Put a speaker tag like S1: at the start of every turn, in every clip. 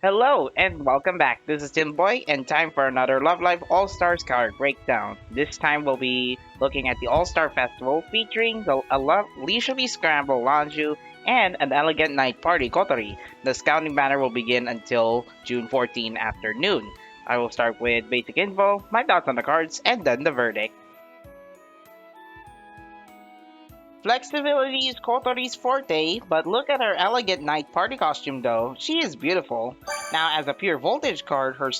S1: Hello and welcome back. This is TinBoy and time for another Love Live All Stars card breakdown. This time we'll be looking at the All Star Festival featuring a leisurely scramble Lanzhu and an elegant night party Kotori. The scouting banner will begin until June 14 afternoon. I will start with basic info, my thoughts on the cards, and then the verdict. Flexibility is Kotori's forte, but look at her elegant night party costume though. She is beautiful. Now, as a pure voltage card, her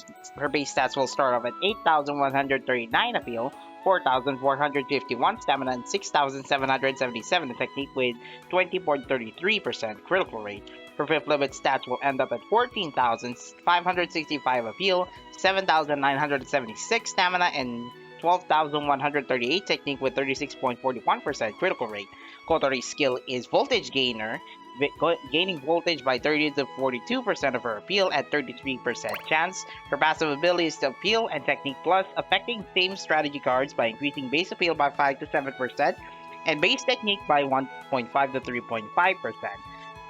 S1: base stats will start off at 8,139 appeal, 4,451 stamina, and 6,777 technique with 20.33% critical rate. Her fifth limit stats will end up at 14,565 appeal, 7,976 stamina, and 12,138 technique with 36.41% critical rate. Kotori's skill is Voltage Gainer, gaining voltage by 30 to 42% of her appeal at 33% chance. Her passive ability is to Appeal and Technique Plus, affecting same strategy cards by increasing base appeal by 5 to 7% and base technique by 1.5 to 3.5%.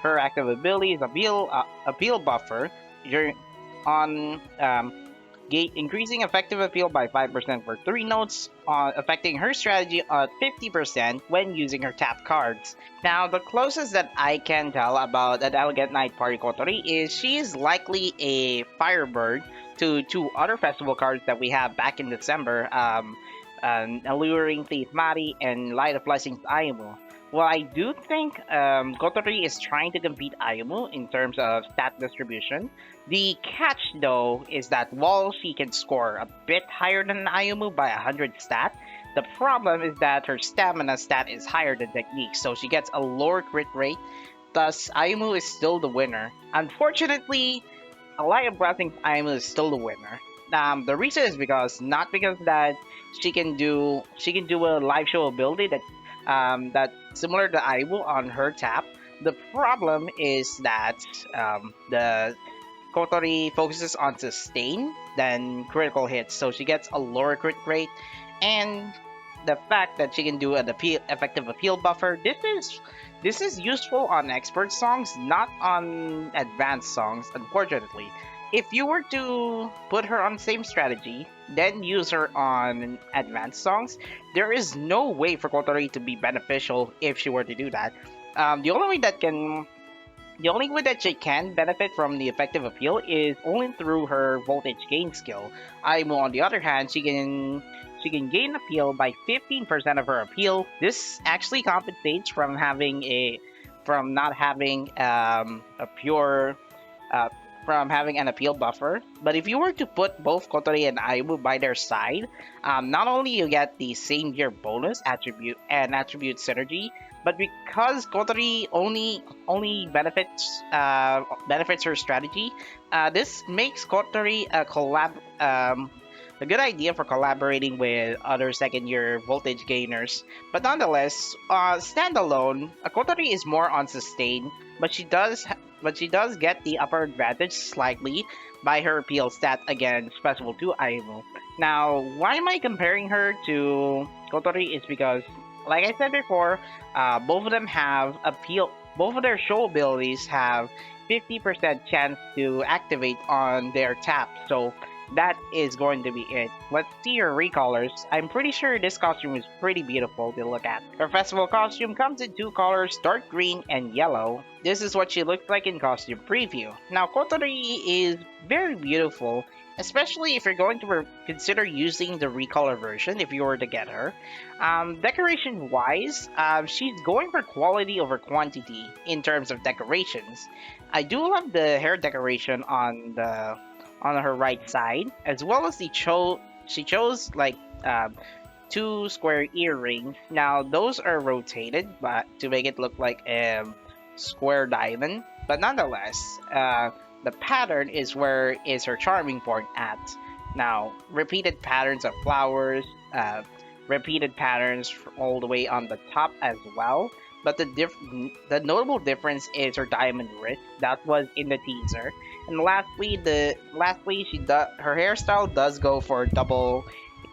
S1: Her active ability is Appeal Buffer. During on increasing effective appeal by 5% for 3 notes, affecting her strategy at 50% when using her tap cards. Now, the closest that I can tell about an Elegant Night Party Kotori is she is likely a Firebird to two other festival cards that we have back in December, Alluring Thief Mari and Light of Blessings Ayumu. Well, I do think Kotori is trying to compete Ayumu in terms of stat distribution. The catch, though, is that while she can score a bit higher than Ayumu by 100 stat, the problem is that her stamina stat is higher than technique, so she gets a lower crit rate. Thus, Ayumu is still the winner. Unfortunately, a Light of Blessings Ayumu is still the winner. The reason is not because that she can do a live show ability that similar to Aiwu on her tap. The problem is that the Kotori focuses on sustain than critical hits, so she gets a lower crit rate, and the fact that she can do an effective appeal buffer. This is useful on expert songs, not on advanced songs, unfortunately. If you were to put her on the same strategy, then use her on advanced songs, there is no way for Kotori to be beneficial if she were to do that. The only way that she can benefit from the effective appeal is only through her voltage gain skill. Aimu, on the other hand, she can gain appeal by 15% of her appeal. This actually compensates from not having a pure uh, from having an appeal buffer. But if you were to put both Kotori and Aimu by their side, not only you get the same year bonus attribute and attribute synergy, but because Kotori only benefits her strategy, this makes Kotori a good idea for collaborating with other second year voltage gainers. But nonetheless, standalone, Kotori is more on sustain, but she does get the upper advantage slightly by her appeal stat against Festival 2 Aimu. Now, why am I comparing her to Kotori? Is because, like I said before, both of them have appeal. Both of their show abilities have 50% chance to activate on their tap. So that is going to be it. Let's see her recolors. I'm pretty sure this costume is pretty beautiful to look at. Her festival costume comes in two colors, dark green and yellow. This is what she looks like in costume preview. Now, Kotori is very beautiful, especially if you're going to consider using the recolor version if you were to get her. Decoration wise, she's going for quality over quantity in terms of decorations. I do love the hair decoration on her right side, as well as she chose like two square earrings. Now those are rotated, but to make it look like a square diamond. But nonetheless, the pattern is where is her charming point at. Now repeated patterns of flowers, repeated patterns all the way on the top as well. But the notable difference is her diamond wrist that was in the teaser. And lastly, her hairstyle does go for double,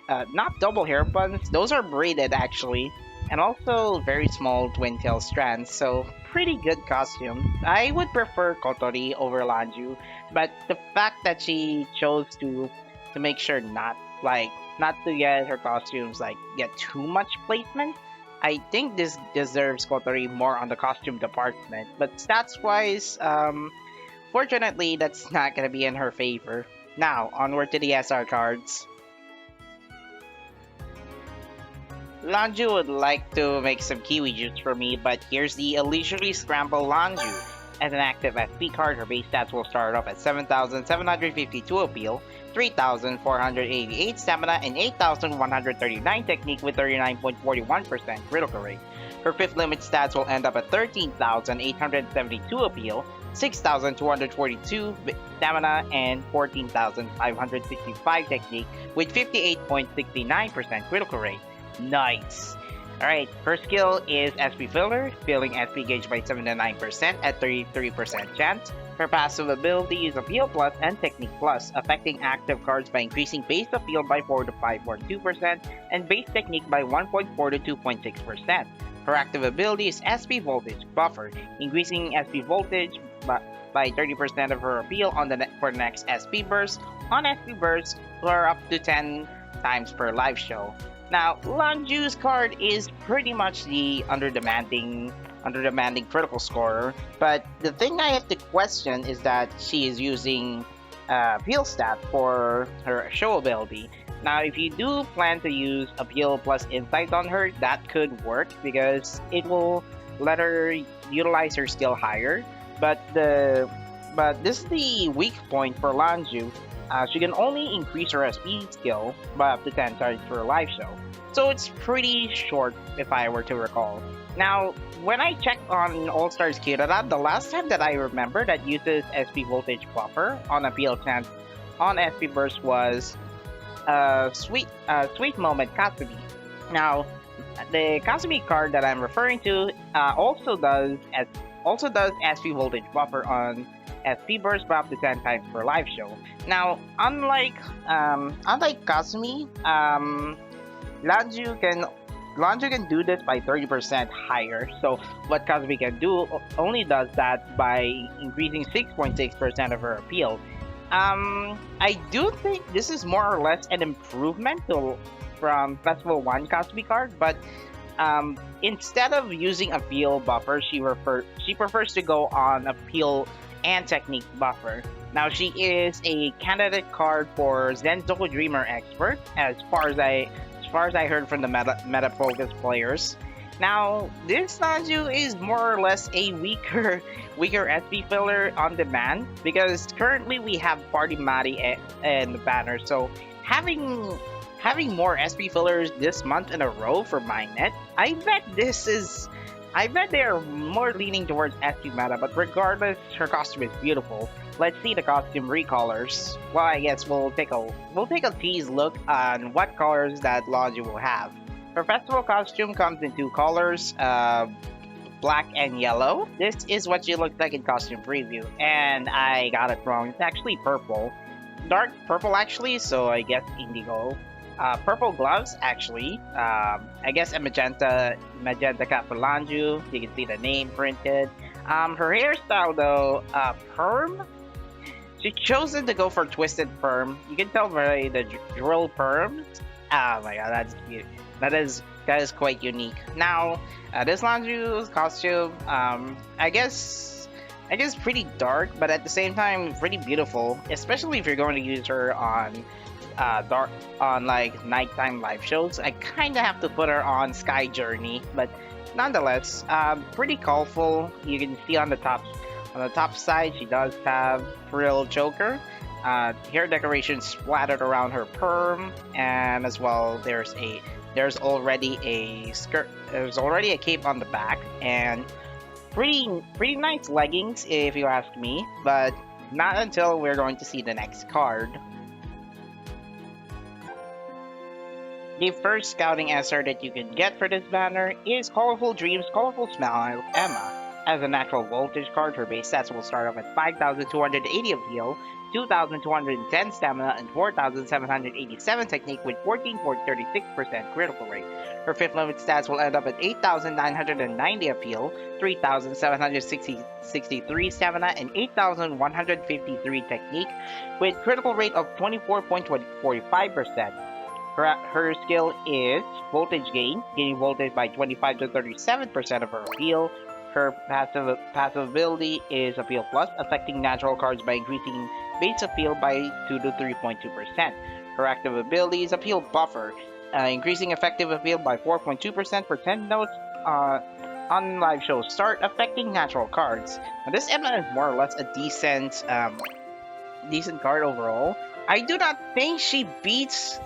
S1: not double hair buns. Those are braided actually. and also very small twin tail strands, so pretty good costume. I would prefer Kotori over Lanzhu, but the fact that she chose to make sure not to get her costumes like get too much placement, I think this deserves Kotori more on the costume department. But stats wise, fortunately that's not gonna be in her favor. Now onward to the SR cards. Lanzhu would like to make some kiwi juice for me, but here's the Leisurely Scramble Lanzhu. As an active SP card, her base stats will start off at 7,752 appeal, 3,488 stamina, and 8,139 technique with 39.41% critical rate. Her fifth limit stats will end up at 13,872 appeal, 6,242 stamina, and 14,565 technique with 58.69% critical rate. Nice. Alright, first skill is SP Filler, filling SP gauge by 79% at 33% chance. Her passive ability is Appeal Plus and Technique Plus, affecting active cards by increasing base appeal by 4 to 5.2% and base technique by 1.4 to 2.6%. Her active ability is SP Voltage Buffer, increasing SP voltage by 30% of her appeal on for the next SP burst. On SP burst, or up to 10 times per live show. Now, Lanzhu's card is pretty much the underdemanding critical scorer, but the thing I have to question is that she is using appeal stat for her show ability. Now, if you do plan to use appeal plus insight on her, that could work because it will let her utilize her skill higher. But this is the weak point for Lanzhu. She can only increase her SP skill by up to 10 times for a live show. So it's pretty short if I were to recall. Now, when I checked on allstars.kirara, the last time that I remember that uses SP Voltage Buffer on appeal chance on SP Burst was Sweet Moment Kasumi. Now, the Kasumi card that I'm referring to also does SP Voltage Buffer on SP Burst by up to 10 times per live show. Now, unlike Kasumi, Lanzhu can do this by 30% higher. So what Kasumi can do only does that by increasing 6.6% of her appeal. I do think this is more or less an improvement from Festival 1 Kasumi card, but instead of using appeal buffer, she prefers to go on appeal and technique buffer. Now she is a candidate card for Zenzoku Dreamer Expert, as far as I heard from the meta focus players. Now this Lanzhu is more or less a weaker SP filler on demand because currently we have Party Matty and the banner. So having more SP fillers this month in a row for my net, I bet they are more leaning towards SP meta, but regardless, her costume is beautiful. Let's see the costume recolors. Well, I guess we'll take a tease look on what colors that Lanzhu will have. Her festival costume comes in two colors, black and yellow. This is what she looks like in costume preview, and I got it wrong. It's actually purple, dark purple actually. So I guess indigo. Purple gloves, actually. I guess a magenta cap for Lanzhu. You can see the name printed. Her hairstyle, though, perm. She chosen to go for twisted perm. You can tell by the drill perms. Oh my god, that's cute. That is quite unique. Now, this Lanzhu's costume, I guess pretty dark, but at the same time pretty beautiful. Especially if you're going to use her on like nighttime live shows. I kind of have to put her on Sky Journey, but nonetheless, pretty colorful. You can see on the top side she does have frill choker, hair decoration splattered around her perm, and as well there's already a skirt. There's already a cape on the back, and pretty nice leggings if you ask me, but not until we're going to see the next card. The first scouting SR that you can get for this banner is Colorful Dreams, Colorful Smile, Emma. As a natural voltage card, her base stats will start off at 5,280 of heal, 2,210 stamina, and 4,787 technique with 14.36% critical rate. Her fifth limit stats will end up at 8,990 of heal, 3,763 stamina, and 8,153 technique with critical rate of 24.45%. Her skill is voltage gain, gaining voltage by 25 to 37% of her appeal. Her passive ability is Appeal Plus, affecting natural cards by increasing base appeal by 2 to 3.2%. Her active ability is Appeal Buffer, increasing effective appeal by 4.2% for 10 notes on live show start, affecting natural cards. Now, this Emma is more or less a decent card overall. I do not think she beats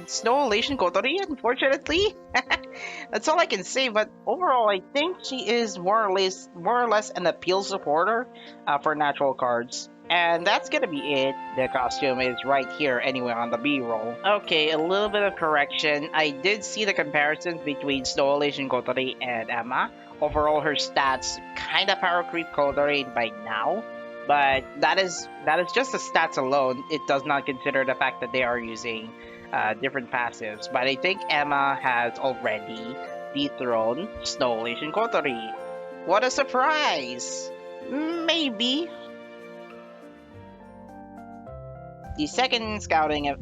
S1: Snow Elation Kotori, unfortunately. That's all I can say, but overall I think she is more or less an appeal supporter for natural cards. And that's gonna be it. The costume is right here anyway on the B-roll. Okay, a little bit of correction. I did see the comparisons between Snow Elation Kotori and Emma. Overall, her stats kinda power creep Kotori by now. But that is just the stats alone. It does not consider the fact that they are using different passives. But I think Emma has already dethroned Snow Elation Kotori. What a surprise! Maybe. The second scouting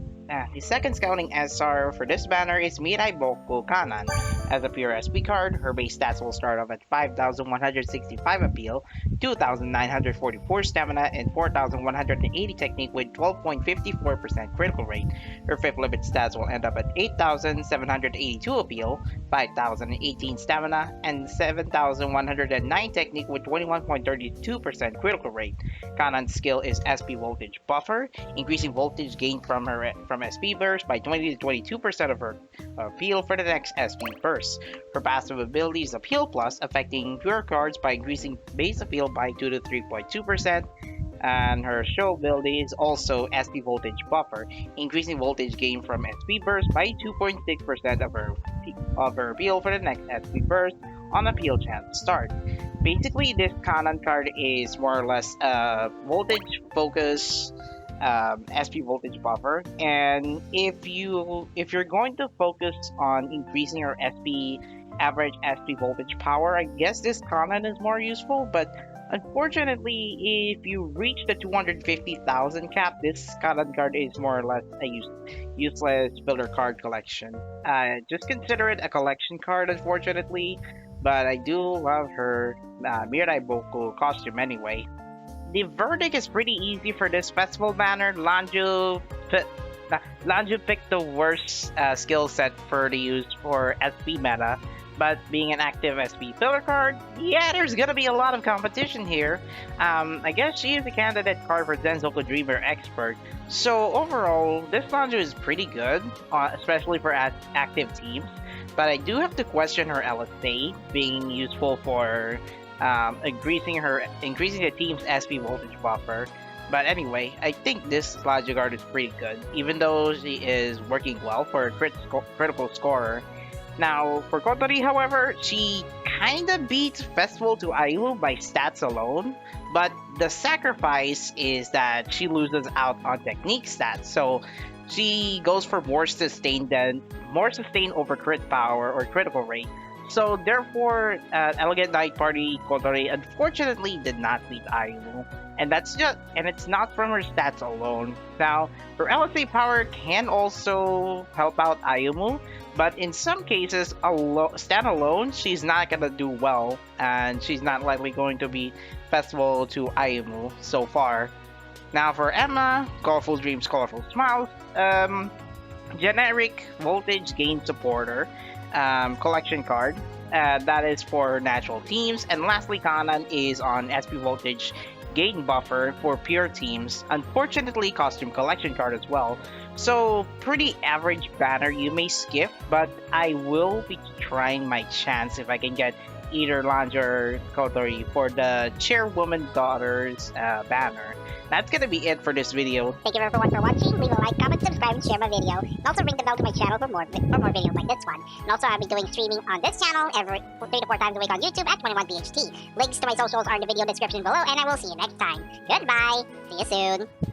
S1: SR for this banner is Mirai Boku Kanan. As a pure SP card, her base stats will start off at 5,165 appeal, 2,944 stamina, and 4,180 technique with 12.54% critical rate. Her fifth limit stats will end up at 8,782 appeal, 5,018 stamina, and 7,109 technique with 21.32% critical rate. Kanan's skill is SP Voltage Buffer, increasing voltage gain from SP burst by 20 to 22% of her appeal for the next SP burst. Her passive ability is Appeal Plus, affecting pure cards by increasing base appeal by 2 to 3.2%. And her show ability is also SP Voltage Buffer, increasing voltage gain from SP burst by 2.6% of her appeal for the next SP burst on appeal chance start. Basically, this Kanan card is more or less a voltage focus SP voltage buffer, and if you're going to focus on increasing your average SP voltage power, I guess this Kanan is more useful. But unfortunately, if you reach the 250,000 cap, this Kanan card is more or less a useless filler card collection. Just consider it a collection card, unfortunately. But I do love her Mirai Boku costume anyway. The verdict is pretty easy for this festival banner. Lanzhu picked the worst skill set to use for SP meta, but being an active SP filler card, yeah, there's gonna be a lot of competition here. I guess she is a candidate card for Zenzoku Dreamer Expert. So overall, this Lanzhu is pretty good, especially for active teams. But I do have to question her LSA being useful for increasing the team's SP voltage buffer. But anyway, I think this Lanzhu card is pretty good, even though she is working well for a critical scorer. Now, for Kotori, however, she kinda beats Festival to Ailu by stats alone, but the sacrifice is that she loses out on technique stats, so she goes for more sustain over crit power or critical rate. So therefore, Elegant Night Party Kotori unfortunately did not beat Ailu, and it's not from her stats alone. Now, her LSA power can also help out Ayumu, but in some cases, standalone, she's not gonna do well, and she's not likely going to be Festival to Ayumu so far. Now for Emma, Colorful Dreams, Colorful Smiles, generic voltage gain supporter. Collection card that is for natural teams, and lastly Kanan is on SP voltage gain buffer for pure teams, unfortunately costume collection card as well. So, pretty average banner you may skip, but I will be trying my chance if I can get either Lanzhu or Kotori for the Chairwoman Daughters banner. That's gonna be it for this video.
S2: Thank you everyone for watching. Leave a like, comment, subscribe, and share my video. And also ring the bell to my channel for more videos like this one. And also I'll be doing streaming on this channel every 3 to 4 times a week on YouTube at 21BHT. Links to my socials are in the video description below, and I will see you next time. Goodbye. See you soon.